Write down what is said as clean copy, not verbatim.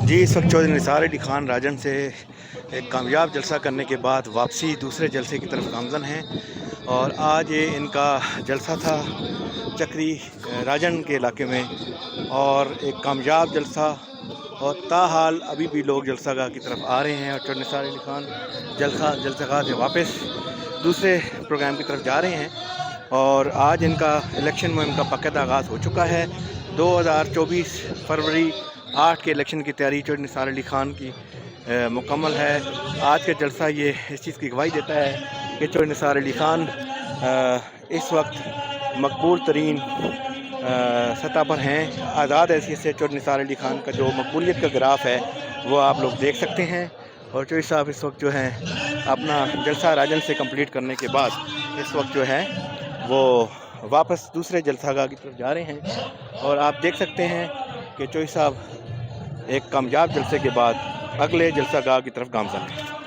जी, इस वक्त चौधरी निसार अली खान राजन से एक कामयाब जलसा करने के बाद वापसी दूसरे जलसे की तरफ गामज़न हैं। और आज ये इनका जलसा था चक्री राजन के इलाके में, और एक कामयाब जलसा। और ताहाल अभी भी लोग जलसागाह की तरफ आ रहे हैं और चौधरी निसार अली खान जलसागाह से वापस दूसरे प्रोग्राम की तरफ जा रहे हैं। और आज इनका इलेक्शन मुहिम का बाकायदा आगाज़ हो चुका है। 2024 फरवरी 8 के इलेक्शन की तैयारी चौधरी निसार अली खान की मुकम्मल है। आज का जलसा ये इस चीज़ की गवाही देता है कि चौधरी निसार अली खान इस वक्त मकबूल तरीन सतह पर हैं। आज़ाद हैसियत से चौधरी निसार अली खान का जो मकबूलियत का ग्राफ है वो आप लोग देख सकते हैं। और चौधरी साहब इस वक्त जो है अपना जलसा राजन से कंप्लीट करने के बाद इस वक्त जो है वो वापस दूसरे जलसागाह की तरफ जा रहे हैं। और आप देख सकते हैं कि चौधरी साहब एक कामयाब जलसे के बाद अगले जलसागाह की तरफ गामज़न है।